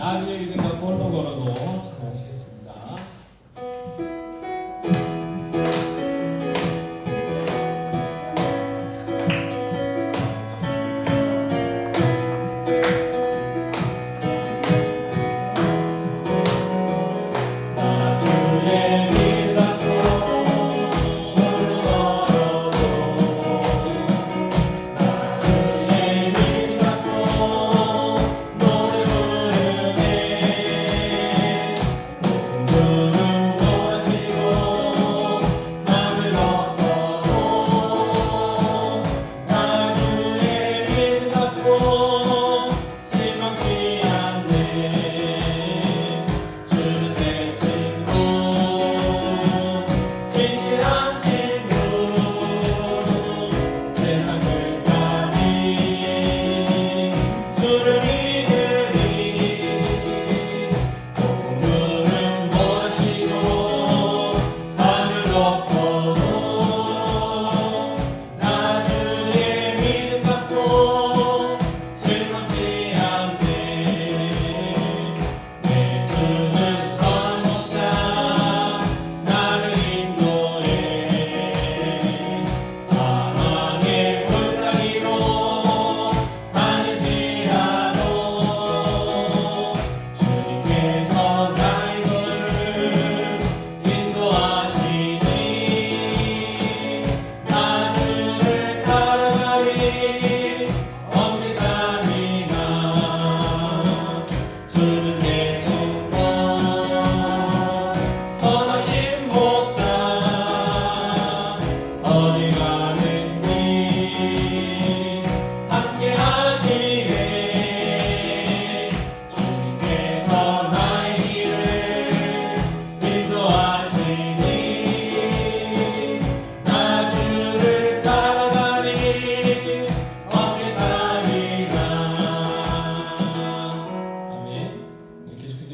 나중에 믿음과 볼로 걸어도 찬양하시겠습니다.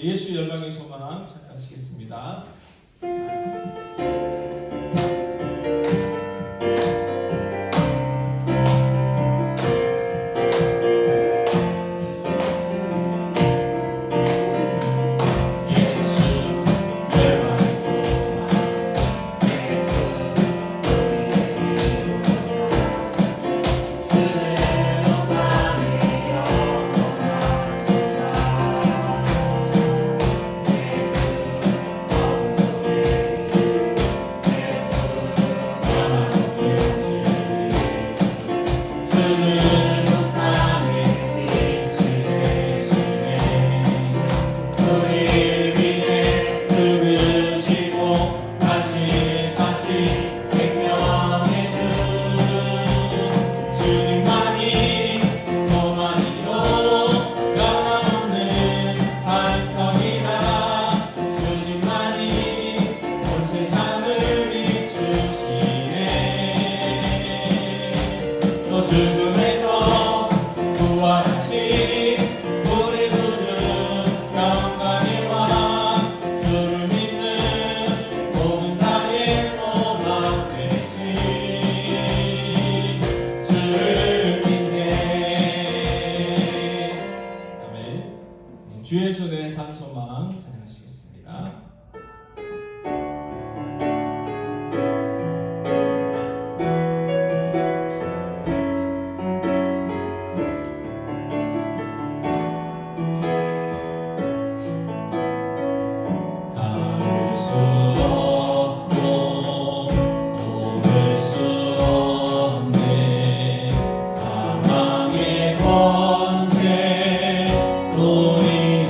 예수 열방의 소망 시작하시겠습니다. 죽음에서 부활하신 우리 구주 영광의 왕 주를 믿는 모든 자의 소망 되신 주를 믿네. 아멘. 주 예수의 산 소망 찬양하시겠습니다. 우리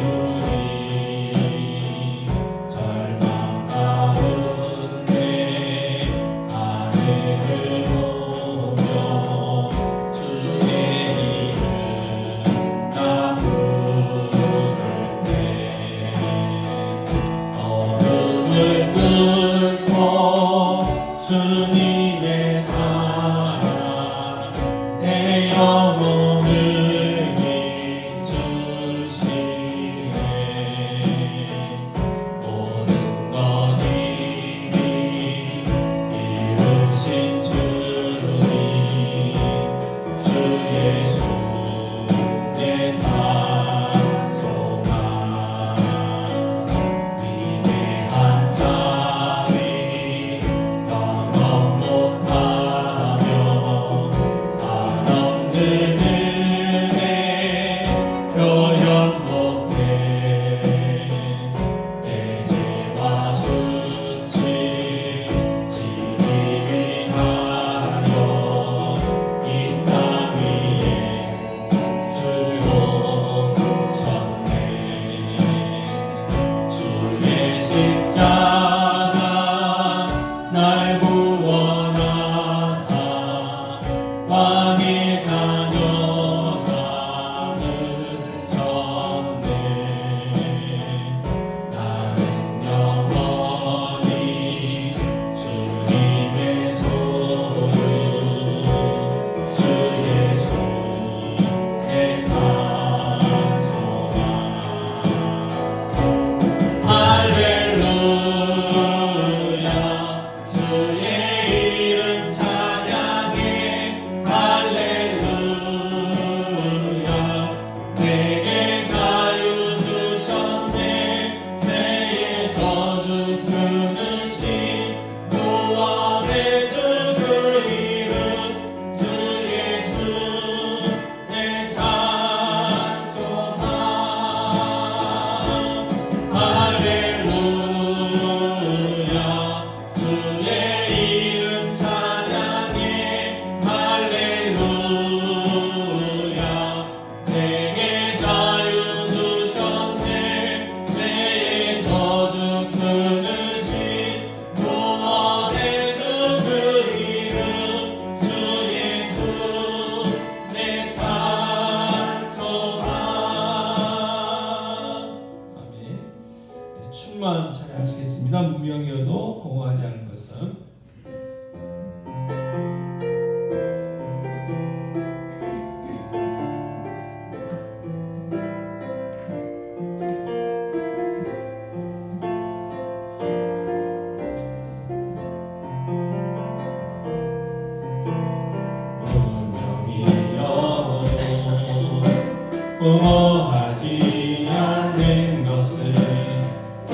부족하지 않는 것은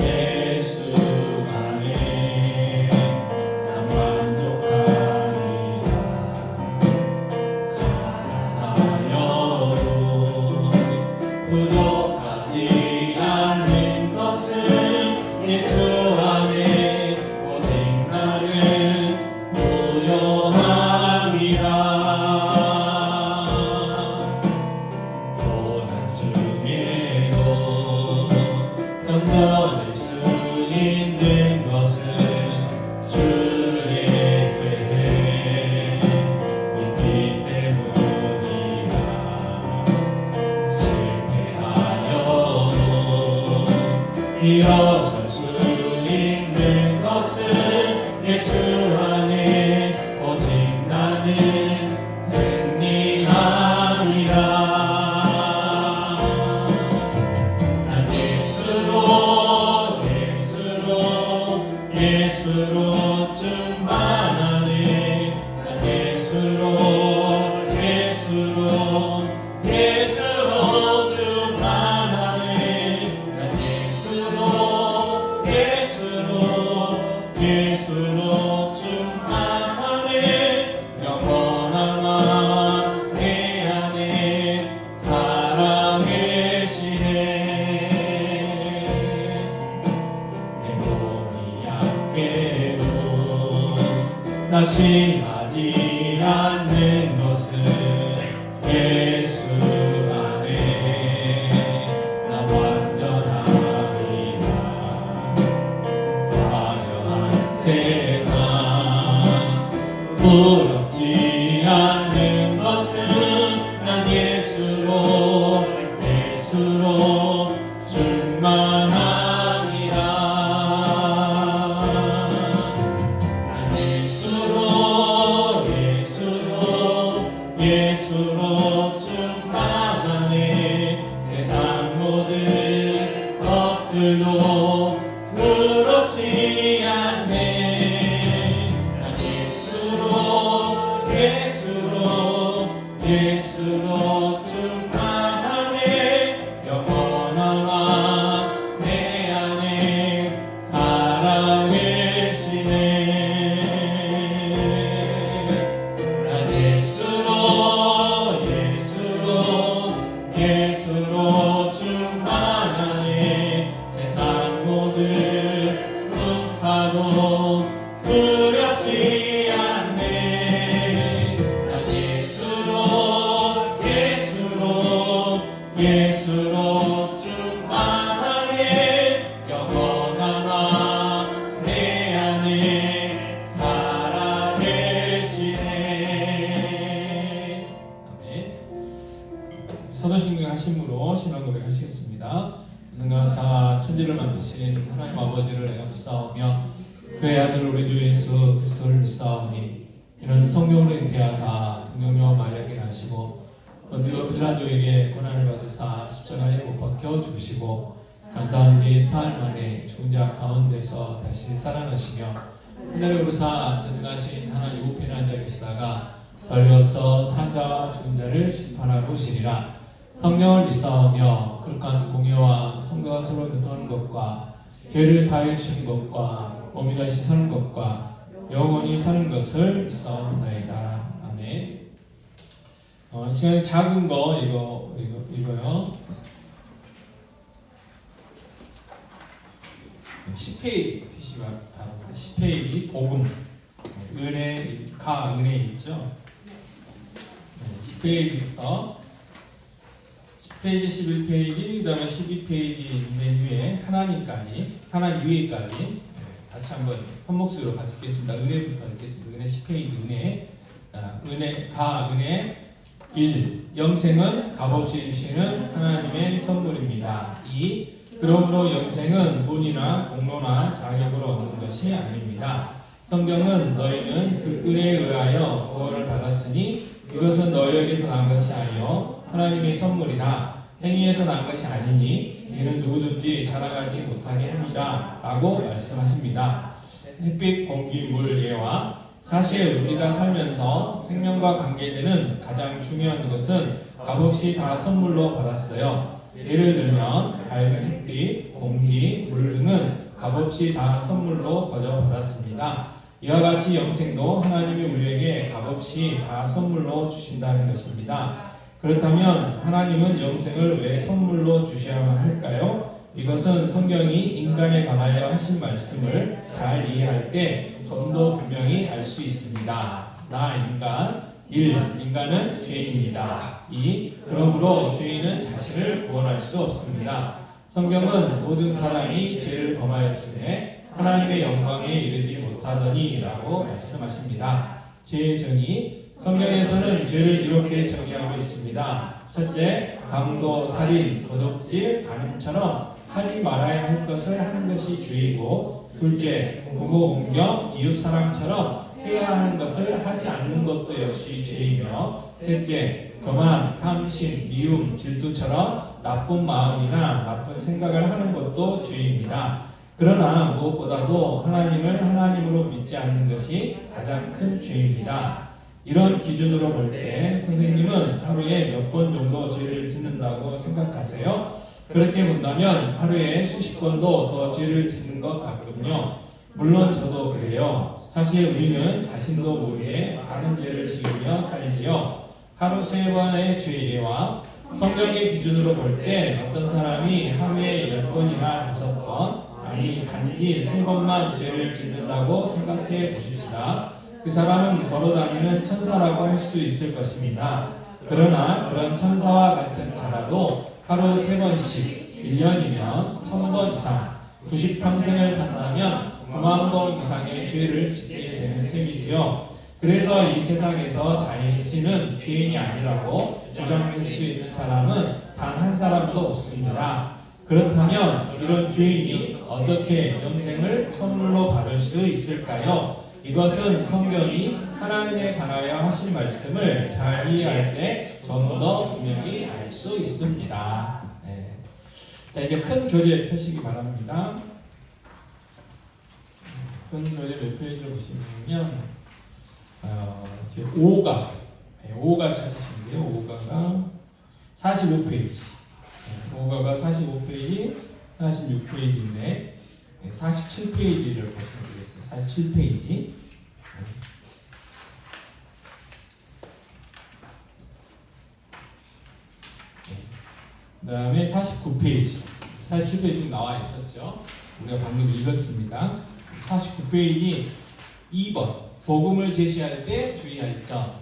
예수 안에 난 만족하리라. 자라나여도 부족하지 않는 것은 예수 안에 오직 나는 부요함이라. 고난 중에도 견뎌낼 수 있는 것은 주의 괴해 있기 때문이라. 실패하여도 일어설 수 있는 것은 예수 안에 오직 나는 승리함이라. 난 예수로 충만하네. 난 예수로 충만하네. 난 예수로 충만하네. 영원한 내 안에 살아계시네. 내 몸이 약해도 낙심하지 않는 것은 예수 안에 나 완전하리라. 화려한 세상 부럽지 않는 것은 난 예수로 충만하니라. 난 예수로 충만하네. 세상 모든 것들도 부럽지 않네. 난 예수로 충만하네. 영원한 내 안에 살아계시네. 난 예수로 충만하네. 세상 모든 풍파도 두렵지 않네. 난 예수로 충만하네. 영원한 내 안에 살아계시네. 아멘. 서도신경 하심으로 신앙 고백하시겠습니다. 전능하사 천지를 만드신 하나님 아버지를 내가 믿사오며 그의 아들 우리 주 예수 그리스도를 믿사오니 이는 성령으로 잉태하사 동정녀 마리아에게 나시고 본디오 빌라도에게 고난을 받으사 십자가에 못 박혀 죽으시고 장사한 지 사흘 만에 죽은 자 가운데서 다시 살아나시며 하늘에 오르사 전능하신 하나님 우편에 앉아 계시다가 벌려서 산자와 죽은 자를 심판하고 오시리라. 성령을 믿사오며 거룩한 공예와 성도가 서로 교통하는 것과 죄를 사하여 주시는 것과 몸이 다시 사는 것과 영원히 사는 것을 믿사옵나이다. 아멘. 시간이 작은 거 읽어요. 10페이지 PC 바랍니다. 10페이지 복음 은혜 있죠. 10페이지부터 10페이지 11페이지 그 다음에 12페이지 맨 위에 하나님 위에까지 같이 한번 한 목소리로 같이 읽겠습니다. 은혜부터 읽겠습니다. 은혜 10페이지 은혜 1. 영생은 값없이 주시는 하나님의 선물입니다. 2. 그러므로 영생은 돈이나 공로나 자격으로 얻는 것이 아닙니다. 성경은 너희는 그 은혜에 의하여 구원을 받았으니 이것은 너희에게서 난 것이 아니요 하나님의 선물이나 행위에서 난 것이 아니니 이는 누구든지 자랑하지 못하게 합니다. 라고 말씀하십니다. 햇빛, 공기, 물, 예와 사실 우리가 살면서 생명과 관계되는 가장 중요한 것은 값없이 다 선물로 받았어요. 예를 들면 밝은 햇빛, 공기, 물 등은 값없이 다 선물로 거저 받았습니다. 이와 같이 영생도 하나님이 우리에게 값없이 다 선물로 주신다는 것입니다. 그렇다면 하나님은 영생을 왜 선물로 주셔야만 할까요? 이것은 성경이 인간에 관하여 하신 말씀을 잘 이해할 때 좀 더 분명히 알 수 있습니다. 나 인간 1. 인간은 죄인입니다. 2. 그러므로 죄인은 자신을 구원할 수 없습니다. 성경은 모든 사람이 죄를 범하였으되 하나님의 영광에 이르지 못하더니 라고 말씀하십니다. 죄의 정의, 성경에서는 죄를 이렇게 정의하고 있습니다. 첫째, 강도, 살인, 도둑질, 간음처럼 하지 말아야 할 것을 하는 것이 죄이고, 둘째, 부모 공경, 이웃사랑처럼 해야 하는 것을 하지 않는 것도 역시 죄이며, 셋째, 거만, 탐심, 미움, 질투처럼 나쁜 마음이나 나쁜 생각을 하는 것도 죄입니다. 그러나 무엇보다도 하나님을 하나님으로 믿지 않는 것이 가장 큰 죄입니다. 이런 기준으로 볼 때 선생님은 하루에 몇 번 정도 죄를 짓는다고 생각하세요? 그렇게 본다면 하루에 수십 번도 더 죄를 짓는 것 같군요. 물론 저도 그래요. 사실 우리는 자신도 모르게 많은 죄를 지으며 살지요. 하루 3번의 죄예와 성경의 기준으로 볼 때 어떤 사람이 하루에 10번이나 5번, 아니 단지 3번만 죄를 짓는다고 생각해 보십시다. 그 사람은 걸어다니는 천사라고 할 수 있을 것입니다. 그러나 그런 천사와 같은 자라도 하루 3번씩 1년이면 1000번 이상 90평생을 산다면 9만 번 이상의 죄를 짓게 되는 셈이지요. 그래서 이 세상에서 자신은 죄인이 아니라고 주장할 수 있는 사람은 단 한 사람도 없습니다. 그렇다면 이런 죄인이 어떻게 영생을 선물로 받을 수 있을까요? 이것은 성경이 하나님에 관하여 하신 말씀을 잘 이해할 때 좀 더 분명히 알 수 있습니다. 네. 자, 이제 큰 교재 펴시기 바랍니다. 큰 교재 몇 페이지를 보시면 제 5가 5가 찾으시면 돼요. 5가가 45페이지. 5가가 45페이지, 46페이지인데 47페이지를 보시면 되겠어요. 47페이지. 그 다음에 49페이지. 47페이지 나와 있었죠. 우리가 방금 읽었습니다. 49페이지 2번. 복음을 제시할 때 주의할 점.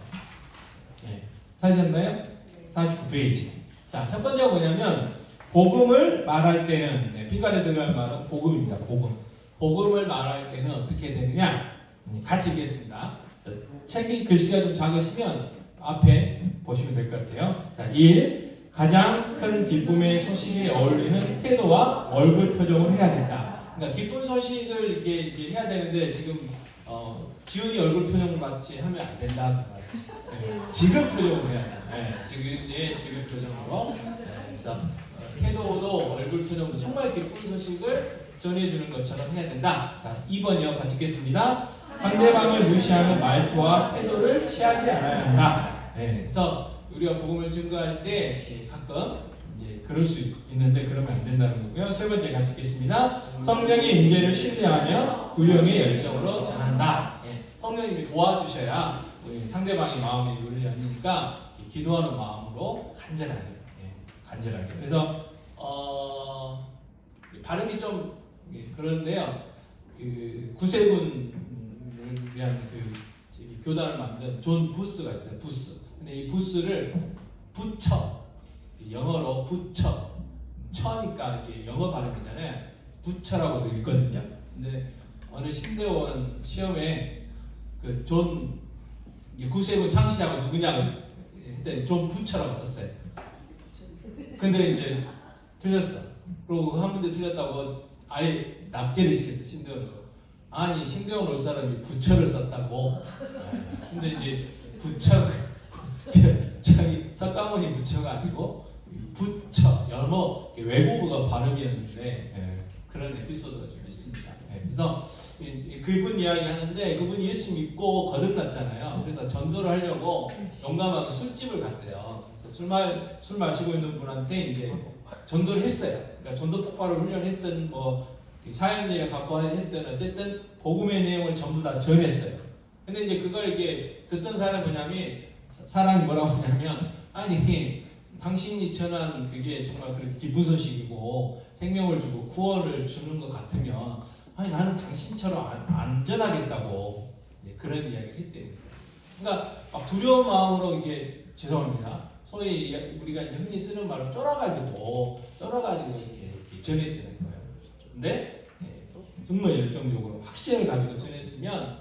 네. 찾으셨나요? 49페이지. 자, 첫 번째가 뭐냐면 복음을 말할 때는 빛깔에 들어갈 말은 복음입니다. 복음을 말할 때는 어떻게 되느냐? 같이 읽겠습니다. 책이 글씨가 좀 작으시면 앞에 보시면 될 것 같아요. 자, 1. 가장 큰 기쁨의 소식에 어울리는 태도와 얼굴 표정을 해야 된다. 그러니까 기쁜 소식을 이렇게 해야 되는데 지금 지훈이 얼굴 표정 같이 하면 안 된다. 네, 지금 표정으로 해야 된다. 네, 지금 표정으로. 네, 그래서 태도도 얼굴 표정도 정말 기쁜 소식을 전해주는 것처럼 해야 된다. 자, 2번이요. 같이 읽겠습니다. 상대방을 무시하는 말투와 태도를 취하지 않아야 한다. 네, 그래서 우리가 복음을 증거할 때 가끔 이제 그럴 수 있는데 그러면 안 된다는 거고요. 세 번째 같이 읽겠습니다. 성령의 인재를 신뢰하며 구령의 열정으로 전한다. 네, 성령님이 도와주셔야 우리 상대방의 마음이 열리니까 기도하는 마음으로 간절하게. 간절하게. 그래서 발음이 좀 그런데요. 그 구세군을 위한 그 교단을 만든 존 부스가 있어요. 부스. 근데 이 부스를 부처, 영어로 부처, 처니까 이렇게 영어 발음이잖아요. 부처라고도 읽거든요. 근데 어느 신대원 시험에 그 존 구세군 창시자가 누구냐고 했더니 존 부처라고 썼어요. 근데 이제 틀렸어. 그리고 한 문제 틀렸다고 아예 납제를 시켰어. 신대원에서. 아니 신대원 올 사람이 부처를 썼다고. 근데 이제 부처 자기 석가모니 부처가 아니고 부처 영어 외국어가 발음이었는데 그런 에피소드가 좀 있습니다. 그래서 그분 이야기 하는데 그분이 예수 믿고 거듭났잖아요. 그래서 전도를 하려고 용감하게 술집을 갔대요. 그래서 술 마시고 있는 분한테 이제 전도를 했어요. 그러니까 전도 폭발을 훈련했던 사연이라 갖고 했던 어쨌든 복음의 내용을 전부 다 전했어요. 근데 이제 그걸 이게 듣던 사람이 뭐라고 하냐면, 아니 당신이 전한 그게 정말 그렇게 기쁜 소식이고 생명을 주고 구원을 주는 것 같으면 아니 나는 당신처럼 안전하겠다고 그런 이야기를 했대요. 그러니까 막 두려운 마음으로 이게 죄송합니다. 소위 우리가 이제 흔히 쓰는 말로 쫄아가지고 이렇게 전했다는 거예요. 근데 정말 열정적으로 확신을 가지고 전했으면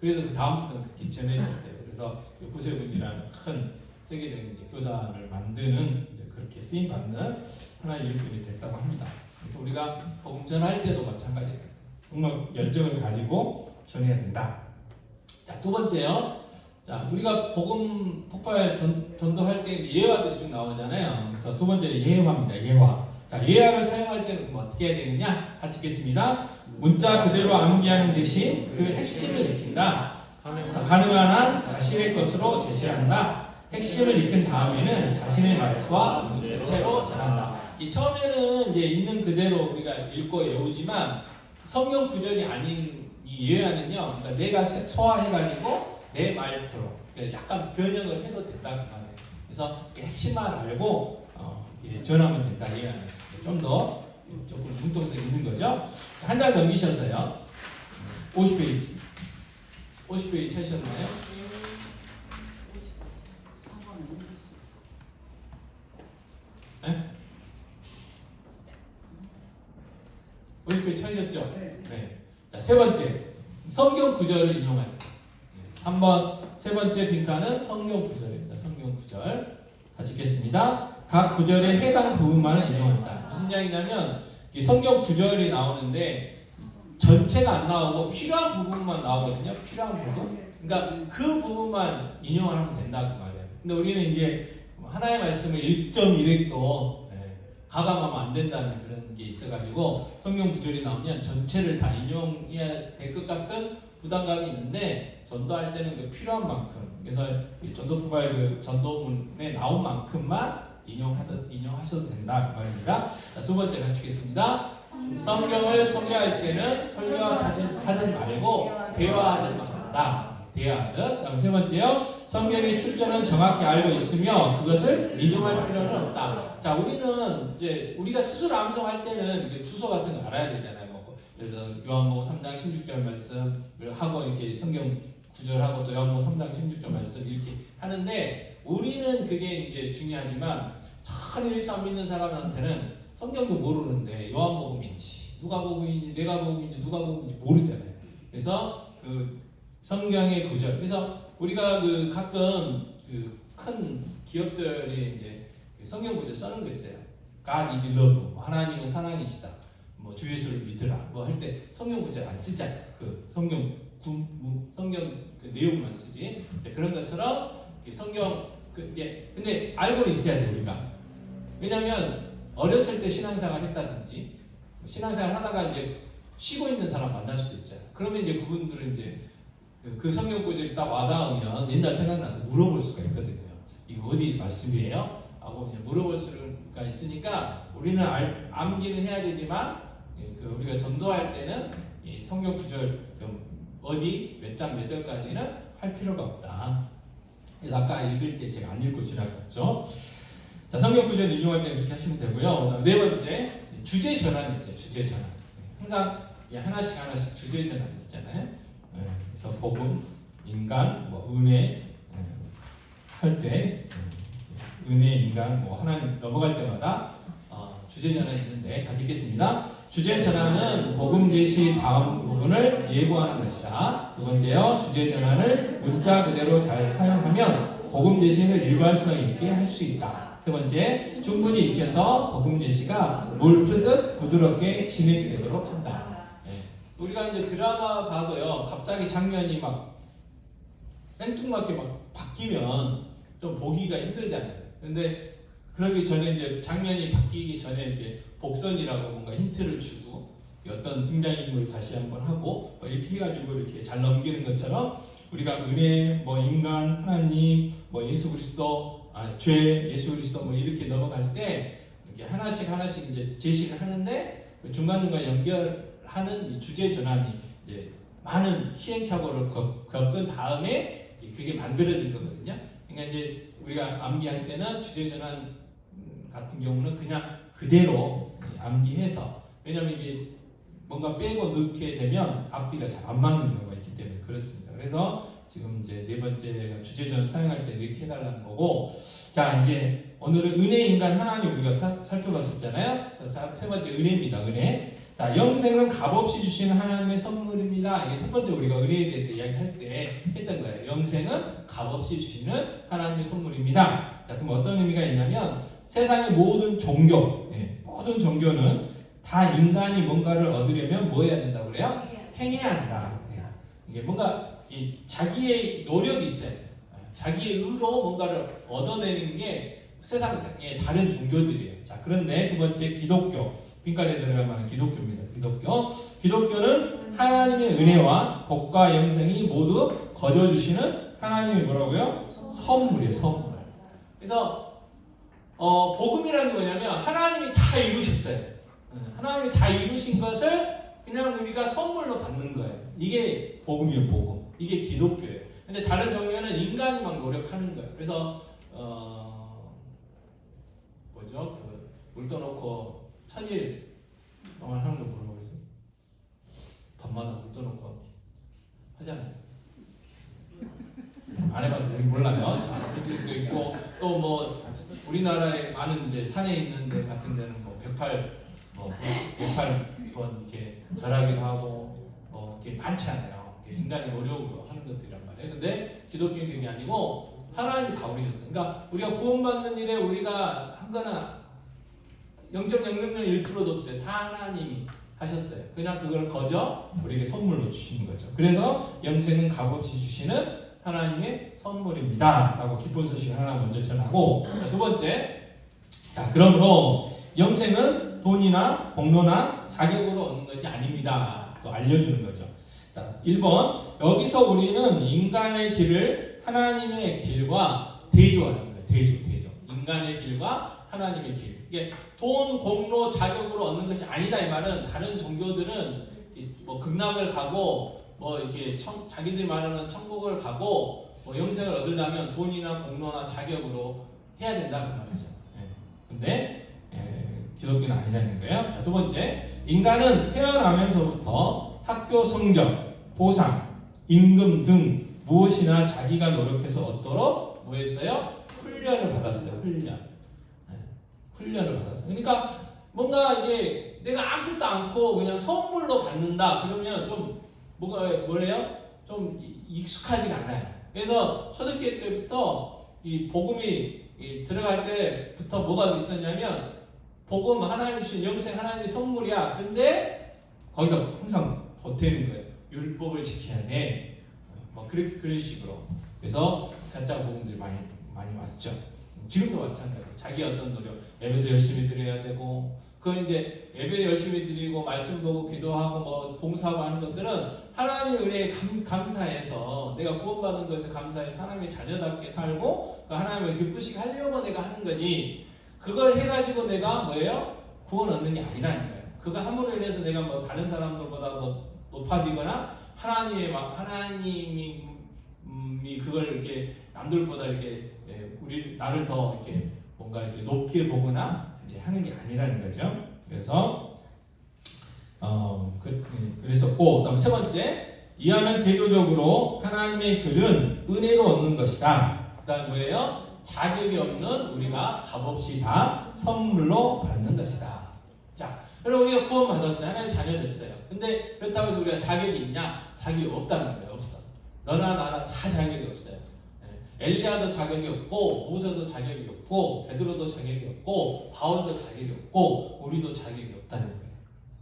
그래서 그 다음부터는 그렇게 전해졌대요. 그래서 구세군이라는 큰 세계적인 이제 교단을 만드는 이제 그렇게 쓰임 받는 하나의 일꾼이 됐다고 합니다. 그래서 우리가 복음 전할 때도 마찬가지예요. 정말 열정을 가지고 전해야 된다. 자, 두 번째요. 자, 우리가 복음 폭발 전도할 때 예화들이 쭉 나오잖아요. 그래서 두 번째는 예화입니다. 예화. 자, 예화를 사용할 때는 그럼 어떻게 해야 되느냐? 같이 읽겠습니다. 문자 그대로 암기하는 대신 그 핵심을 익힌다. 가능한 한 자신의 것으로 제시한다. 핵심을 익힌 다음에는 자신의 말투와 문체로 전한다. 이 처음에는 이제 있는 그대로 우리가 읽고 외우지만 성경 구절이 아닌 이 예화는요, 그러니까 내가 소화해가지고 내 말투로 약간 변형을 해도 된다 그 말이에요. 그래서 핵심만 알고 전하면 된다. 예화는 좀 더 조금 융통성 있는 거죠. 한 장 넘기셔서요. 50페이지 찾으셨나요? 네? 50페이지 찾으셨죠? 네. 자, 세 번째. 성경 구절을 인용할 때. 3번, 세 번째 빈칸은 성경 구절입니다. 성경 구절. 같이 읽겠습니다. 각 구절의 해당 부분만을 인용한다. 무슨 이야기냐면, 성경 구절이 나오는데, 전체가 안 나오고 필요한 부분만 나오거든요. 필요한 부분. 그러니까 그 부분만 인용을 하면 된다고 말이에요. 근데 우리는 이제 하나의 말씀을 1.1획도 가감하면 안 된다는 그런 게 있어가지고 성경 구절이 나오면 전체를 다 인용해야 될 것 같은 부담감이 있는데 전도할 때는 그 필요한 만큼, 그래서 전도 폭발 그 전도문에 나온 만큼만 인용하셔도 된다 그 말입니다. 자, 두 번째 같이 읽겠습니다. 성경을 소개할 때는 설교하든 말고 대화하든 말한다. 대화하든. 다음 세 번째요. 성경의 출처는 정확히 알고 있으며 그것을 인용할 필요는 없다. 자, 우리는 이제 우리가 스스로 암송할 때는 주소 같은 거 알아야 되잖아요. 그래서 요한복음 3장 16절 말씀을 하고 이렇게 성경 구절하고 또 요한복음 3장 16절 말씀 이렇게 하는데 우리는 그게 이제 중요하지만 전혀 예수 안 믿는 사람한테는 성경도 모르는데 요한복음인지 누가복음인지 내가복음인지 누가복음인지 모르잖아요. 그래서 그 성경의 구절. 그래서 우리가 그 가끔 그 큰 기업들이 이제 성경 구절 써는 거 있어요. God is love. 하나님은 사랑이시다. 뭐 주 예수를 믿으라. 뭐 할 때 성경 구절 안 쓰잖아요. 그 성경 그 내용만 쓰지. 그런 것처럼 성경 근데 알고는 있어야 돼 우리가. 왜냐하면 어렸을 때 신앙생활 했다든지 신앙생활 하다가 이제 쉬고 있는 사람 만날 수도 있잖아요. 그러면 이제 그분들은 이제 그 성경 구절이 딱 와닿으면 옛날 생각나서 물어볼 수가 있거든요. 이거 어디 말씀이에요? 하고 그냥 물어볼 수가 있으니까 우리는 암기는 해야 되지만 그 우리가 전도할 때는 이 성경 구절 어디 몇 장 몇 절까지는 할 필요가 없다. 그래서 아까 읽을 때 제가 안 읽고 지나갔죠. 자, 성경 구절 인용할 때는 그렇게 하시면 되고요. 네 번째 주제 전환이 있어요. 주제 전환. 항상 하나씩 주제 전환이 있잖아요. 그래서 복음, 인간, 뭐 은혜 할 때 은혜, 인간, 뭐 하나님 넘어갈 때마다 주제 전환이 있는데 같이 읽겠습니다. 주제 전환은 복음 제시 다음 부분을 예고하는 것이다. 두 번째요. 주제 전환을 문자 그대로 잘 사용하면 복음 제시를 일관성 있게 할 수 있다. 세 번째, 충분히 익혀서 복음 제시가 물 흐르듯 부드럽게 진행되도록 한다. 우리가 이제 드라마 봐도요, 갑자기 장면이 막 생뚱맞게 막 바뀌면 좀 보기가 힘들잖아요. 근데 그러기 전에 이제 장면이 바뀌기 전에 이렇게 복선이라고 뭔가 힌트를 주고 어떤 등장인물을 다시 한번 하고 이렇게 해가지고 이렇게 잘 넘기는 것처럼 우리가 은혜, 뭐 인간, 하나님, 뭐 예수 그리스도 죄, 예수 그리스도 뭐 이렇게 넘어갈 때 이렇게 하나씩 이제 제시를 하는데 그 중간중간 연결하는 이 주제 전환이 이제 많은 시행착오를 겪은 다음에 그게 만들어진 거거든요. 그러니까 이제 우리가 암기할 때는 주제 전환 같은 경우는 그냥 그대로 암기해서, 왜냐하면 이게 뭔가 빼고 넣게 되면 앞뒤가 잘 안 맞는 경우가 있기 때문에 그렇습니다. 그래서 지금 이제 네 번째가 주제 전환 사용할 때 이렇게 해달라는 거고, 자 이제 오늘은 은혜 인간 하나님 우리가 살펴봤었잖아요. 세 번째 은혜입니다. 은혜. 자, 영생은 값없이 주시는 하나님의 선물입니다. 이게 첫 번째 우리가 은혜에 대해서 이야기할 때 했던 거예요. 영생은 값없이 주시는 하나님의 선물입니다. 자, 그럼 어떤 의미가 있냐면 세상의 모든 종교, 모든 종교는 다 인간이 뭔가를 얻으려면 뭐 해야 된다고 그래요? 행해야 한다. 이게 뭔가 자기의 노력이 있어요. 자기의 의로 뭔가를 얻어내는 게 세상의 다른 종교들이에요. 자, 그런데 두 번째 기독교, 빈칸에 들어가면 기독교입니다. 기독교는 하나님의 은혜와 복과 영생이 모두 거저주시는 하나님의 뭐라고요? 선물이에요. 선물. 그래서 복음이라는 게 뭐냐면 하나님이 다 이루셨어요. 하나님이 다 이루신 것을 그냥 우리가 선물로 받는 거예요. 이게 복음이에요. 복음. 이게 기독교예요. 근데 다른 종교는 인간이 막 노력하는 거예요. 그래서 뭐죠? 물 떠놓고 천일 동안 하는 거 뭐라고 그러지? 밤마다 물 떠놓고 하잖아요. 안 해봐서 몰라요. 자, 그것도 있고 또 뭐 우리나라에 많은 이제 산에 있는 데 같은 데는 뭐 108번 이렇게 절하기도 하고 이렇게 많잖아요. 인간의 노력으로 하는 것들이란 말이에요. 근데 기독교는 그게 아니고 하나님이 다 오르셨어요. 그러니까 우리가 구원받는 일에 우리가 하거나 0.001%도 없어요. 다 하나님이 하셨어요. 그냥 그걸 거저 우리에게 선물로 주시는 거죠. 그래서 영생은 값없이 주시는 하나님의 선물입니다. 라고 기쁜 소식을 하나 먼저 전하고, 두 번째, 자 그러므로 영생은 돈이나 공로나 자격으로 얻는 것이 아닙니다. 또 알려주는 거죠. 자 1번, 여기서 우리는 인간의 길을 하나님의 길과 대조하는 거예요. 대조. 인간의 길과 하나님의 길. 이게 돈, 공로, 자격으로 얻는 것이 아니다 이 말은, 다른 종교들은 뭐 극락을 가고 뭐 이렇게 자기들이 말하는 천국을 가고 뭐 영생을 얻으려면 돈이나 공로나 자격으로 해야 된다 그 말이죠. 근데 기독교는 아니라는 거예요. 자, 두 번째, 인간은 태어나면서부터 학교 성적, 보상, 임금 등 무엇이나 자기가 노력해서 얻도록 뭐 했어요? 훈련을 받았어요. 훈련을 받았어요. 그러니까 뭔가 이게 내가 아무것도 않고 그냥 선물로 받는다 그러면 좀 뭐래요? 좀 익숙하지가 않아요. 그래서 초대교회 때부터 이 복음이 들어갈 때부터 뭐가 있었냐면 복음 하나님이 주신 영생 하나님의 선물이야. 근데 거기다 항상 보태는 거예요. 율법을 지켜야 돼. 뭐 그런 식으로. 그래서 가짜 복음들이 많이 왔죠. 지금도 마찬가지예요. 자기 어떤 노력, 예배도 열심히 드려야 되고, 그건 이제 예배 열심히 드리고 말씀 보고 기도하고 뭐 봉사하고 하는 것들은 하나님의 은혜에 감사해서 내가 구원받은 것에 감사해서 하나님의 자녀답게 살고 그 하나님을 기쁘시게 하려고 내가 하는 거지, 그걸 해가지고 내가 뭐예요? 구원 얻는 게 아니라는 거예요. 그거 함으로 인해서 내가 뭐 다른 사람들보다 더 높아지거나 하나님이 그걸 이렇게 남들보다 이렇게 나를 더 이렇게 뭔가 이렇게 높게 보거나 이제 하는 게 아니라는 거죠. 그래서 그랬었고, 그다음 세 번째, 이하는 대조적으로 하나님의 글은 은혜로 얻는 것이다. 그다음 뭐예요? 자격이 없는 우리가 값없이 다 선물로 받는 것이다. 자, 그럼 우리가 구원 받았어요. 하나님 자녀 됐어요. 근데 그렇다고 해서 우리가 자격이 있냐? 자격이 없다는 거예요. 없어. 너나 나나 다 자격이 없어요. 엘리야도 자격이 없고, 모세도 자격이 없고, 베드로도 자격이 없고, 바울도 자격이 없고, 우리도 자격이 없다는 거예요.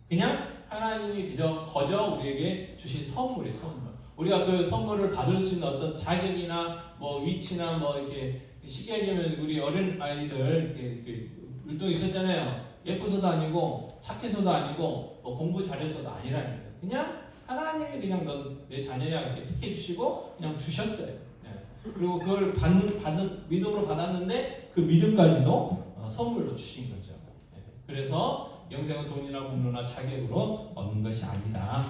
그냥 하나님이 거저 우리에게 주신 선물이에요. 선물. 우리가 그 선물을 받을 수 있는 어떤 자격이나 뭐 위치나 뭐 이렇게 쉽게 얘기하면 우리 어린 아이들 이렇게 율동이 있었잖아요. 예뻐서도 아니고 착해서도 아니고 뭐 공부 잘해서도 아니라는 거예요. 그냥 하나님이 그냥 너 내 자녀야 이렇게 택해 주시고 그냥 주셨어요. 그리고 그걸 믿음으로 받았는데 그 믿음까지도 선물로 주신 거죠. 그래서 영생은 돈이나 공로나 자격으로 얻는 것이 아니다.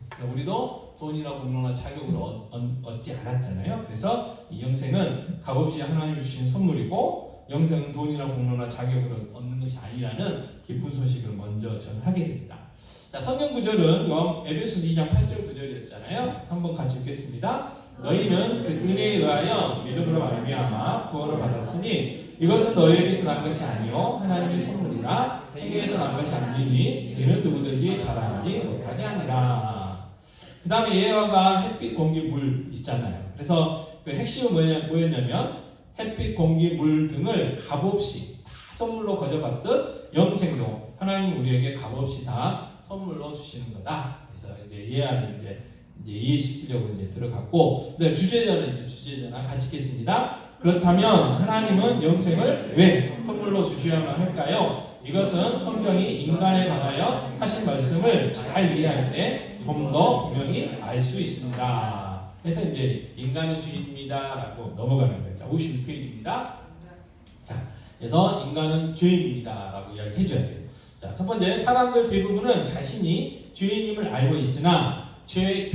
그래서 우리도 돈이나 공로나 자격으로 얻지 않았잖아요. 그래서 이 영생은 값없이 하나님 주신 선물이고 영생은 돈이나 공로나 자격으로 얻는 것이 아니라는 기쁜 소식을 먼저 전하게 됩니다. 자, 성경 구절은 에베소서 2장 8절 구절이었잖아요. 한번 같이 읽겠습니다. 너희는 그 은혜에 의하여 믿음으로 말미암아 구원을 받았으니 이것은 너희에게서 난 것이 아니요 하나님의 선물이라 행위에서 난 것이 아니니 이는 누구든지 자랑하지 못하게 하니라. 그 다음에 예화가 햇빛, 공기, 물 있잖아요. 그래서 그 핵심은 뭐였냐면 햇빛, 공기, 물 등을 값없이 다 선물로 거저받듯 영생도 하나님 우리에게 값없이 다 선물로 주시는 거다. 그래서 이제 예화를 이제 이해시키려고 이제 들어갔고, 네, 주제전은 같이 읽겠습니다. 그렇다면 하나님은 영생을 왜 선물로 주셔야만 할까요? 이것은 성경이 인간에 관하여 하신 말씀을 잘 이해할 때 좀 더 분명히 알 수 있습니다. 그래서 이제 인간은 죄인입니다라고 넘어가는 거죠. 56페이지입니다. 자, 그래서 인간은 죄인입니다라고 이야기해줘야 돼요. 자, 첫 번째, 사람들 대부분은 자신이 죄인임을 알고 있으나 죄의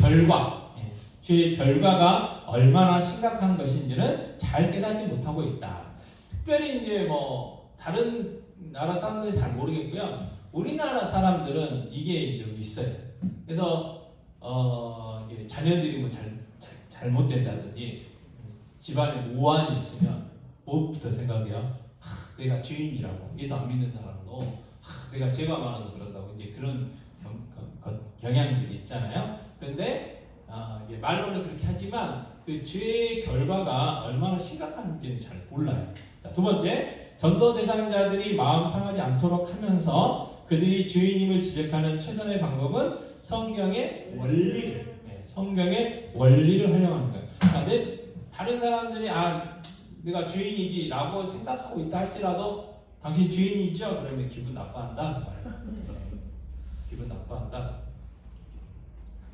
결과가 얼마나 심각한 것인지는 잘 깨닫지 못하고 있다. 특별히 이제 뭐 다른 나라 사람들은 잘 모르겠고요. 우리나라 사람들은 이게 좀 있어요. 그래서 자녀들이 뭐 잘못된다든지 집안에 오한이 있으면 뭐부터 생각해요? 내가 죄인이라고. 예수 안 믿는 사람도 내가 죄가 많아서 그런다고 이제 그런 경향들이 있잖아요. 그런데 이게 말로는 그렇게 하지만 그 죄의 결과가 얼마나 심각한지는 잘 몰라요. 자, 두 번째, 전도 대상자들이 마음 상하지 않도록 하면서 그들이 죄인임을 지적하는 최선의 방법은 성경의 원리를 활용하는 거예요. 근데 다른 사람들이 내가 죄인이지라고 생각하고 있다 할지라도 당신 죄인이죠? 그러면 기분 나빠한다. 기분 나빠한다.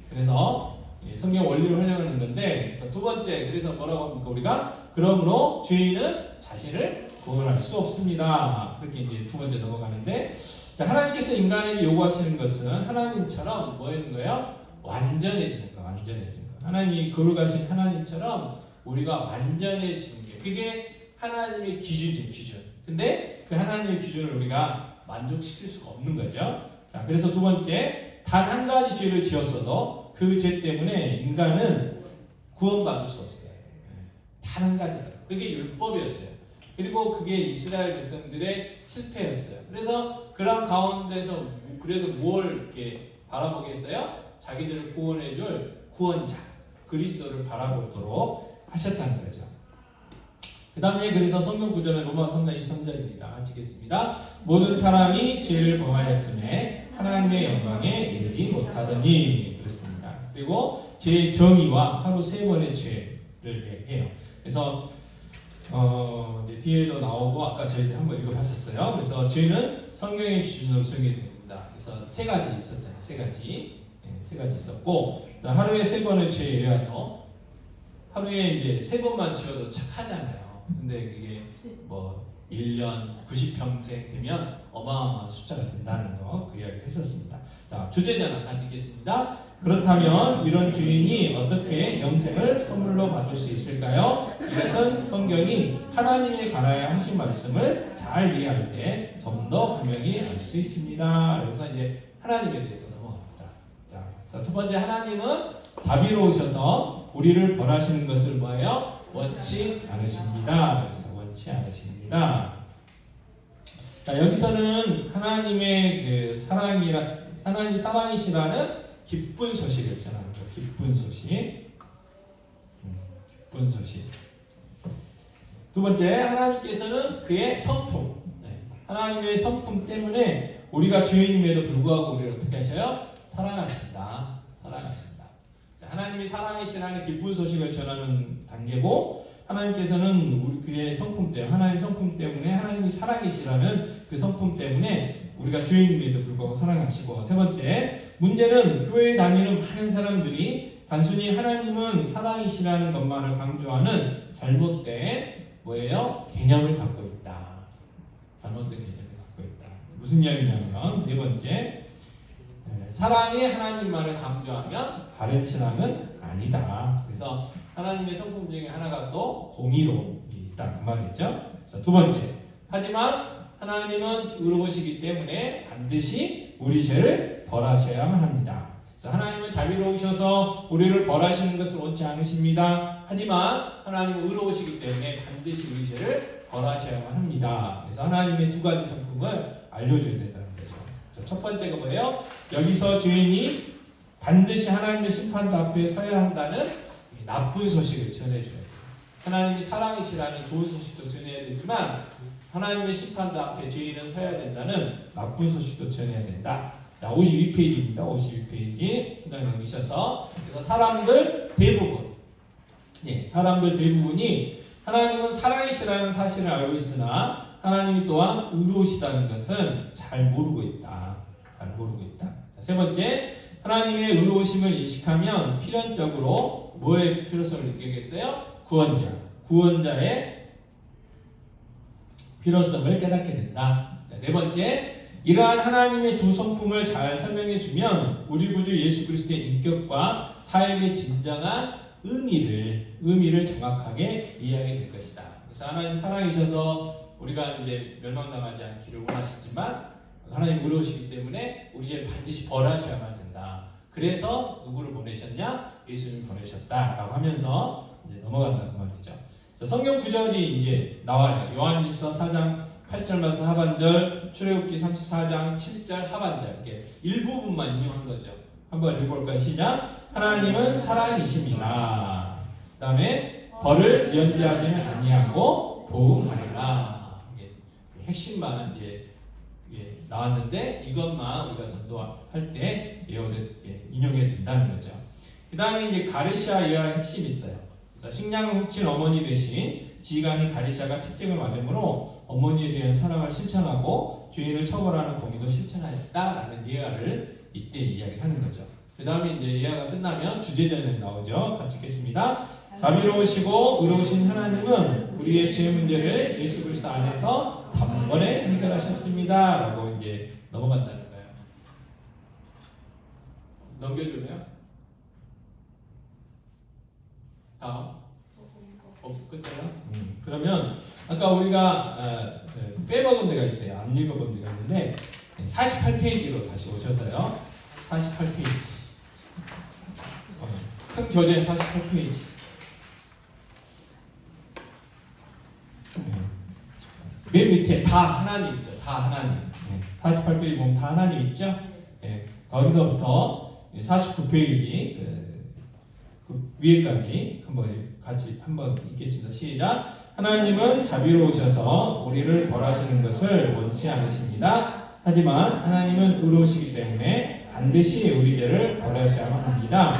그래서 성경 원리를 활용하는 건데, 두 번째, 그래서 뭐라고 합니까? 우리가 그러므로 죄인은 자신을 구원할 수 없습니다. 그렇게 이제 두 번째 넘어가는데, 자, 하나님께서 인간에게 요구하시는 것은 하나님처럼 뭐였는 거예요? 완전해지는 거, 완전해지는 거. 하나님이 거룩하신 하나님처럼 우리가 완전해지는 게, 그게 하나님의 기준. 근데 그 하나님의 기준을 우리가 만족시킬 수가 없는 거죠. 자, 그래서 두 번째, 단 한 가지 죄를 지었어도 그 죄 때문에 인간은 구원받을 수 없어요. 단 한 가지. 그게 율법이었어요. 그리고 그게 이스라엘 백성들의 실패였어요. 그래서 그런 가운데서 그래서 뭘 이렇게 바라보겠어요? 자기들을 구원해줄 구원자 그리스도를 바라보도록 하셨다는 거죠. 그 다음에 그래서 성경 구절은 로마서 3장 23절입니다. 같이 읽겠습니다. 모든 사람이 죄를 범하였음에 하나님의 영광에 이르지 못하더니 그렇습니다. 그리고 죄의 정의와 하루 3번의 죄를 해요. 그래서 이제 뒤에도 나오고 아까 저희들 한번 읽어봤었어요. 그래서 죄는 성경의 기준으로 정의됩니다. 그래서 3가지 있었잖아요. 3가지 있었고 하루에 3번의 죄여도 하루에 이제 3번만 지어도 착하잖아요. 근데 그게 뭐 1년 90평생 되면 어마어마한 숫자가 된다는 거 그 이야기를 했었습니다. 자, 주제전환 같이 읽겠습니다. 그렇다면 이런 죄인이 어떻게 영생을 선물로 받을 수 있을까요? 이것은 성경이 하나님에 관하여 하신 말씀을 잘 이해할 때 좀 더 분명히 알 수 있습니다. 그래서 이제 하나님에 대해서 넘어갑니다. 자, 그래서 첫 번째, 하나님은 자비로우셔서 우리를 벌하시는 것을 뭐예요? 원치 않으십니다. 그래서 원치 않으십니다. 자, 여기서는 하나님의 그 하나님이 사랑이시라는 기쁜 소식을 전합니다. 기쁜 소식. 두 번째, 하나님께서는 그의 성품. 하나님의 성품 때문에 우리가 죄인임에도 불구하고 우리를 어떻게 하셔요? 사랑하신다. 자, 하나님이 사랑이시라는 기쁜 소식을 전하는 단계고, 하나님께서는 그의 성품 때문에, 하나님 성품 때문에, 하나님이 사랑이시라는 그 성품 때문에 우리가 죄인임에도 불구하고 사랑하시고, 세 번째, 문제는 교회에 다니는 많은 사람들이 단순히 하나님은 사랑이시라는 것만을 강조하는 잘못된 뭐예요? 개념을 갖고 있다. 잘못된 개념을 갖고 있다. 무슨 이야기냐면 네 번째, 사랑이 하나님만을 강조하면 바른 신앙은 아니다. 그래서 하나님의 성품 중에 하나가 또 공의로움이 있다 그 말이죠. 그래서 두 번째, 하지만 하나님은 의로우시기 때문에 반드시 우리 죄를 벌하셔야만 합니다. 그래서 하나님은 자비로우셔서 우리를 벌하시는 것을 원치 않으십니다. 하지만 하나님은 의로우시기 때문에 반드시 우리 죄를 벌하셔야만 합니다. 그래서 하나님의 두 가지 성품을 알려줘야 된다는 거죠. 첫 번째가 뭐예요? 여기서 죄인이 반드시 하나님의 심판대 앞에 서야 한다는 나쁜 소식을 전해줘야 돼요. 하나님이 사랑이시라는 좋은 소식도 전해야 되지만 하나님의 심판대 앞에 죄인은 서야 된다는 나쁜 소식도 전해야 된다. 자, 52페이지입니다. 52페이지 그다음에 넘기셔서 그래서 사람들 대부분이 하나님은 사랑이시라는 사실을 알고 있으나 하나님이 또한 의로우시다는 것은 잘 모르고 있다. 자, 세 번째, 하나님의 의로우심을 인식하면 필연적으로 뭐의 필요성을 느끼겠어요? 구원자의 필요성을 깨닫게 된다. 자, 네 번째, 이러한 하나님의 두 성품을 잘 설명해 주면 우리 구주 예수 그리스도의 인격과 사역의 진정한 의미를 정확하게 이해하게 될 것이다. 그래서 하나님 사랑이셔서 우리가 이제 멸망당하지 않기를 원하시지만 하나님 의로우시기 때문에 우리 죄를 반드시 벌하셔야만 된다. 그래서 누구를 보내셨냐? 예수님을 보내셨다라고 하면서 이제 넘어간다 그 말이죠. 성경 구절이 이제 나와요. 요한일서 4장 8절 말씀 하반절, 출애굽기 34장 7절 하반절, 이렇게 일부분만 인용한 거죠. 한번 읽어볼까요? 시작. 하나님은 사랑이십니다. 그 다음에 벌을 면제하지는 아니하고 보응하리라. 핵심만 이제 나왔는데 이것만 우리가 전도할 때 인용해야 된다는 거죠. 그 다음에 이제 가르시아 예화의 핵심이 있어요. 그래서 식량을 훔친 어머니 대신 지휘관인 가르시아가 채찍을 맞음으로 어머니에 대한 사랑을 실천하고 죄인을 처벌하는 공의도 실천하였다라는 예화를 이때 이야기하는 거죠. 그 다음에 이제 예화가 끝나면 주제전이 나오죠. 같이 읽겠습니다. 자비로우시고 의로우신 하나님은 우리의 죄 문제를 예수 그리스도 안에서 단번에 해결하셨습니다. 라고 이제 넘어간다는 거예요. 넘겨줄래요? 다음. 없을 끝이야? 그러면 아까 우리가 빼먹은 데가 있어요. 안 읽어본 데가 있는데 48페이지로 다시 오셔서요. 48페이지. 큰 교재 48페이지. 맨 밑에 다 하나님 있죠. 다 하나님. 48페이지 보면 다 하나님 있죠. 거기서부터 49페이지 그 위에까지 같이 한번 읽겠습니다. 시작. 하나님은 자비로우셔서 우리를 벌하시는 것을 원치 않으십니다. 하지만 하나님은 의로우시기 때문에 반드시 우리 죄를 벌하셔야만 합니다.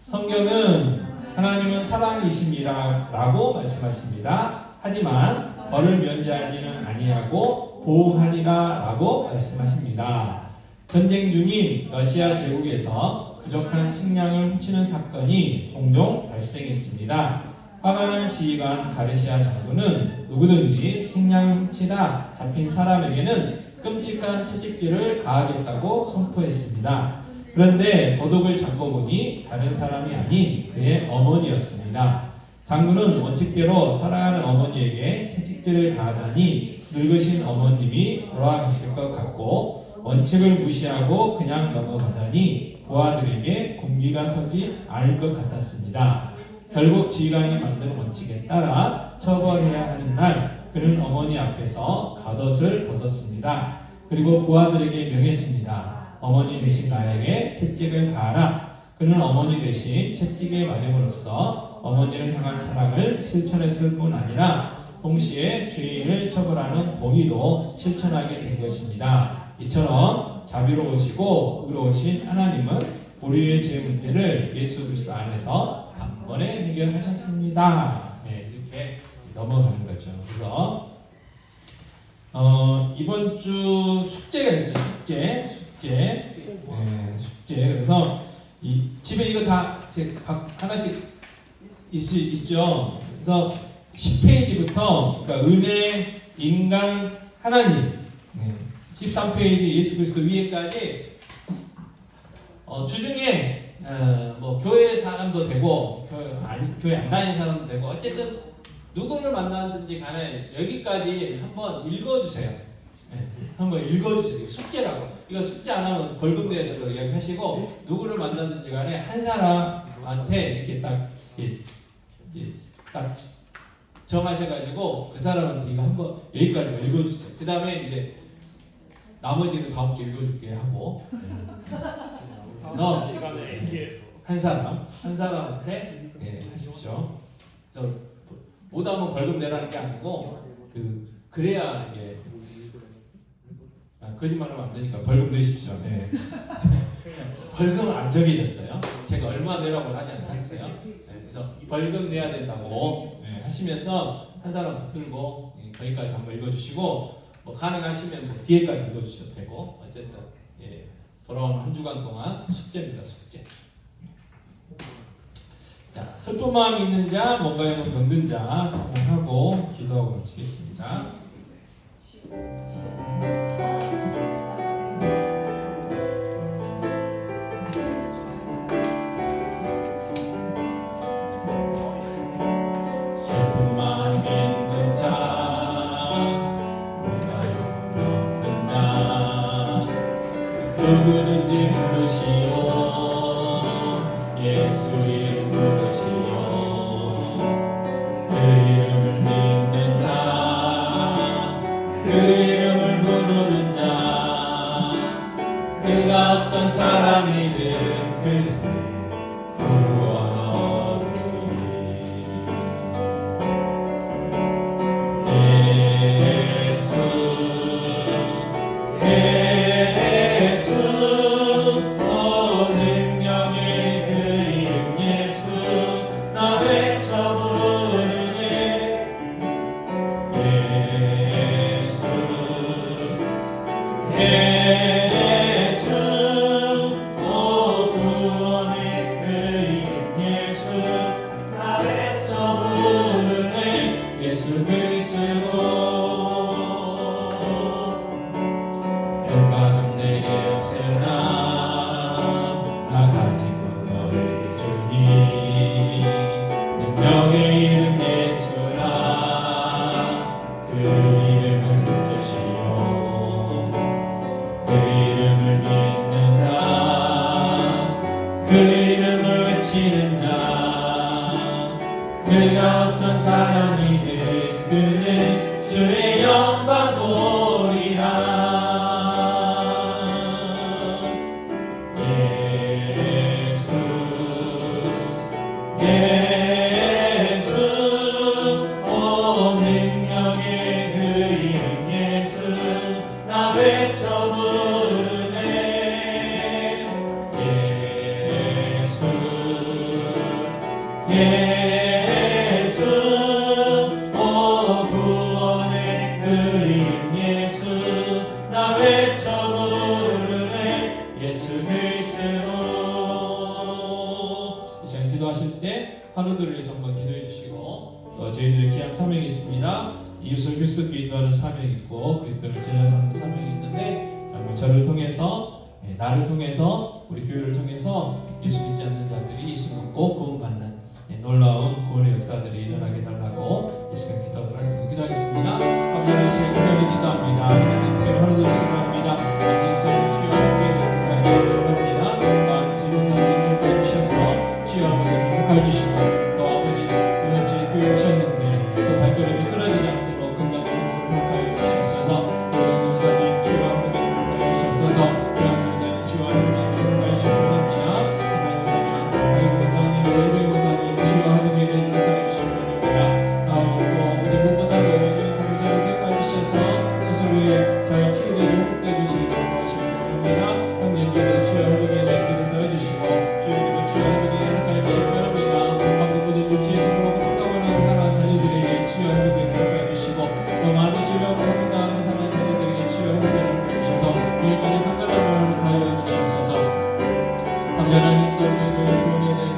성경은 하나님은 사랑이십니다라고 말씀하십니다. 하지만 벌을 면제하지는 아니하고 보응하리라라고 말씀하십니다. 전쟁 중인 러시아 제국에서 부족한 식량을 훔치는 사건이 종종 발생했습니다. 화가 난 지휘관 가르시아 장군은 누구든지 식량을 훔치다 잡힌 사람에게는 끔찍한 채찍질을 가하겠다고 선포했습니다. 그런데 도둑을 잡고 보니 다른 사람이 아닌 그의 어머니였습니다. 장군은 원칙대로 사랑하는 어머니에게 채찍질을 가하다니 늙으신 어머님이 돌아가실 것 같고 원칙을 무시하고 그냥 넘어가다니 부하들에게 군기가 서지 않을 것 같았습니다. 결국 지휘관이 만든 원칙에 따라 처벌해야 하는 날 그는 어머니 앞에서 겉옷을 벗었습니다. 그리고 부하들에게 명했습니다. 어머니 대신 나에게 채찍을 가하라. 그는 어머니 대신 채찍에 맞음으로써 어머니를 향한 사랑을 실천했을 뿐 아니라 동시에 죄인을 처벌하는 공의도 실천하게 된 것입니다. 이처럼 자비로우시고 의로우신 하나님은 우리의 죄 문제를 예수 그리스도 안에서 단번에 해결하셨습니다. 이렇게 넘어가는 거죠. 그래서 이번 주 숙제가 있어요. 숙제. 그래서 집에 이거 다 각 하나씩 있죠. 그래서 10페이지부터 그러니까 은혜, 인간, 하나님, 13페이지 예수 그리스도 위에까지 주중에 뭐 교회 사람도 되고 교회 안 다니는 사람도 되고 어쨌든 누구를 만나든지 간에 여기까지 한번 읽어주세요. 한번 읽어주세요. 숙제라고. 이거 숙제 안 하면 벌금 내야 된다고 이야기하시고 누구를 만나든지 간에 한 사람한테 이렇게 딱 정하셔가지고 그 사람한테 이거 한번 여기까지 읽어주세요. 그 다음에 이제 나머지는 다음 주에 읽어줄게 하고 그래서 시간에 얘기해서 한 사람한테 하십시오. 그래서 못하면 벌금 내라는 게 아니고 그래야 이게 거짓말하면 안 되니까 벌금 내십시오. 네. 벌금은 안 정해졌어요. 제가 얼마 내라고 하지 않았어요. 그래서 벌금 내야 된다고 하시면서 한 사람 붙들고 거기까지 한번 읽어주시고 뭐 가능하시면 뭐 뒤에까지 읽어주셔도 되고 어쨌든 돌아오는 한 주간 동안 숙제입니다. 숙제. 자, 슬픈 마음이 있는 자, 뭔가에 병든 자 하고 기도하고 마치겠습니다. 슬픈 마음 있는 자, 뭔가에 병든 자, 누구든지 부르시오. 예수 이름 부르시오. 그 이름을 믿는 자, 그 이름을 부르는 자, 그가 어떤 사람이든 그 구원 얻으리. 예수 능력의 그 이름 예수 나 외쳐 부르네. 예수 구원의 그 이름 예수 나 외쳐 부르네. 예수 그리스도 영광은 내게 없으나 나 가지고 너에게 주니. 능력의 이름 예수라 그 이름을 붙드시오. 그 이름을 믿는 자, 그 이름을 외치는 자, 그가 어떤 사람이든 그는 주의 영광 보리라. 예수 능력의 그 이름 예수 나 외쳐 부르네. 예수 구원의 그 이름 예수 나 외쳐 부르네. 예수 그리스도. 이 시간 기도하실 때 하루들을 위해서 한번 기도해 주시고 또 저희들의 귀한 사명이 있습니다. 이웃을 그리스도께 인도하는 사명이 있고 그리스도를 제자하는 사명이 있는데 저를 통해서 나를 통해서 우리 교회를 통해서 예수 믿지 않는 자들이 예수 믿고 구원받는 놀라운 구원의 역사들이 일어나게 달라고 이 시간 기도하도록 하겠습니다. 기도하겠습니다. 아버지 하나님, 이 시간 기도하기 기도합니다. 하나님 특별히 하루도 축원합니다. 지금 서로 주여 함께 해주시기 바랍니다. 지금 사람들이 행복해 주셔서 주여 아버지 행복해 주시고 또 아버지 오늘 저희 교회 오셨는데 또 발걸음이 끊어지지 않도록 건강을 행복하여 주시옵소서. 또 영사님 주여 아버지 행복해 주시옵소서. 영사님 주여 아버지 행복해 주시기 바랍니다. 영사님 예배 주여 하루에 행복해 주시기 바랍니다. 또 아버지 무엇보다도 영사님 행복해 주셔서 스스로의 잘 치유되고 회복되어 주시기 바랍니다. 형님들도 주여 하루에 기도해 주시고 주여 주여 하루에 행복해 주시기 바랍니다. 방금부터 지혜롭고 건강을 사랑하는 자녀들에게 주여 하루에 행복해 주시고 또 많은 주여 건강하는 사랑하는 자녀들에게 주여 하루에 행복해 주셔서 여기까지 건강함을 행복하여 주시옵소서. 아버지 하나님 또 저희들 구원에 대해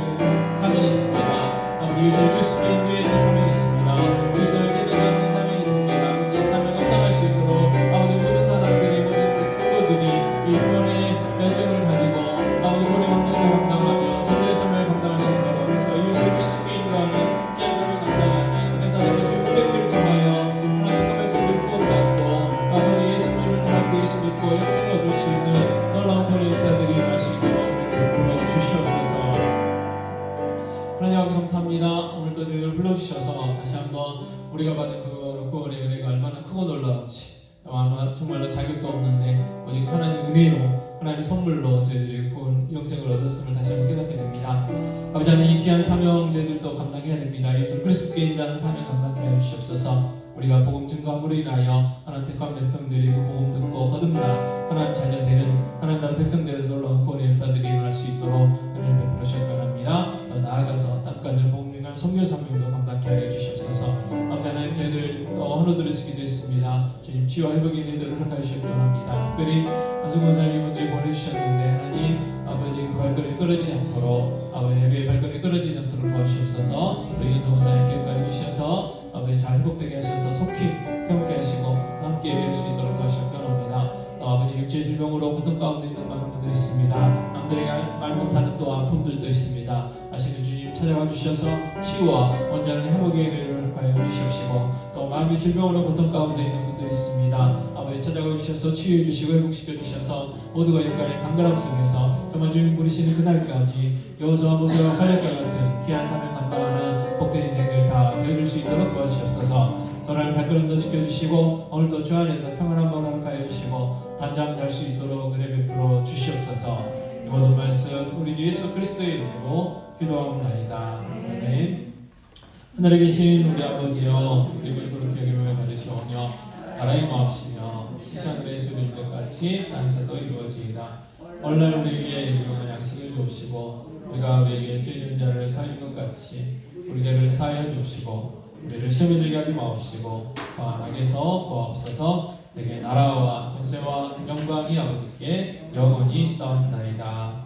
예수 그리스도의 인도의 사명이 있습니다. 그리스도를 제자하는 사명이 있습니다. 아버지 사명 감당할 수 있도록 아버지 모든 사람들이 모든 성도들이 이 구원의 열정을 가지고 아버지 구원의 환경을 감당하며 전도의 사명을 감당할 수 있도록 해서 예수 그리스도의 인도하는 귀한 사명 감당하는 그래서 아버지 무대기를 통하여 하나님 택한 백성들 구원받고 아버지 예수님을 하나님께 예수 믿고 영생을 얻을 수 있는 놀라운 구원의 역사들이 일어날 수 있도록 베풀어 주시옵소서. 하나님 아버지 감사합니다. 오늘 또 저희를 불러주셔서 다시 한번 우리가 받은 그 구원의 은혜가 얼마나 크고 놀라운지 아마 정말로 자격도 없는데 오직 하나님의 은혜로 하나님의 선물로 저희들이 구원 영생을 얻었음을 다시 한번 깨닫게 됩니다. 아버지 하나님 이 귀한 사명 저희들도 감당해야 됩니다. 예수 그리스도께 인다는 사명 감당케 하여 주시옵소서. 우리가 복음 증거함으로 인하여 하나님 택한 백성들이 그 복음 듣고 거듭나 하나님 자녀 되는 하나님 나라 백성 되는 놀라운 구원의 역사들이 일어날 수 있도록 은혜를 베풀어 주시기 바랍니다. 더 나아가서 땅까지 복음 전하는 선교 사명도 감당케 하여 주시옵소서. 아버지 하나님 저희들 또 하루들을 쓰기도 했습니다. 주님 치유와 회복의 은혜들을 허락하여 주시기 바랍니다. 특별히 안승권 사장님 먼저 보내주셨는데 하나님 아버지 그 발걸음이 끊어지지 않도록 아버지 예배의 발걸음이 끊어지지 않도록 도와주시옵소서. 또 이은성 사장님 기억하여 주셔서 아버지 잘 회복되게 하셔서 속히 태우게 하시고 또 함께 예배할 수 있도록 도와주시기 바랍니다. 또 아버지 육체의 질병으로 고통 가운데 있는 많은 분들이 있습니다. 남들이 말 못하는 또 아픔들도 있습니다. 아시는 주님 찾아와 주셔서 치유와 온전한 회복의 은혜를 허락하여 주시옵시고 또 마음의 질병으로 고통 가운데 있는 분들이 있습니다. 아버지 찾아와 주셔서 치유해 주시고 회복시켜 주셔서 모두가 영광의 강건함 속에서 정말 주님 부르시는 그날까지 여호수아 모세와 칼렙과 같은 귀한 사명 감당하는 복된 인생을 다 되어줄 수 있도록 도와주시옵소서. 저를 발걸음도 지켜주시고 오늘도 주 안에서 평안한 밤 허락하여 주시고 단잠 잘 수 있도록 은혜 베풀어 주시옵소서. 이 모든 말씀 우리 주 예수 그리스도의 이름으로 기도하옵나이다. 아멘. 하늘에 계신 우리 아버지여 우리를 그렇게 여김을 받으시오며 나라의 마옵시며 시간의 수를 것 같이 땅에서도 이루어지이다. 오늘날 우리에게 일용할 양식을 주옵시고 우리가 우리에게 죄진 자를 사하는 것 같이 우리 죄를 사하여 주옵시고 우리를 시험에 들게 하지 마옵시고 또한 악에서 구하옵소서. 내게 나라와 권세와 영광이 아버지께 영원히 있사옵나이다.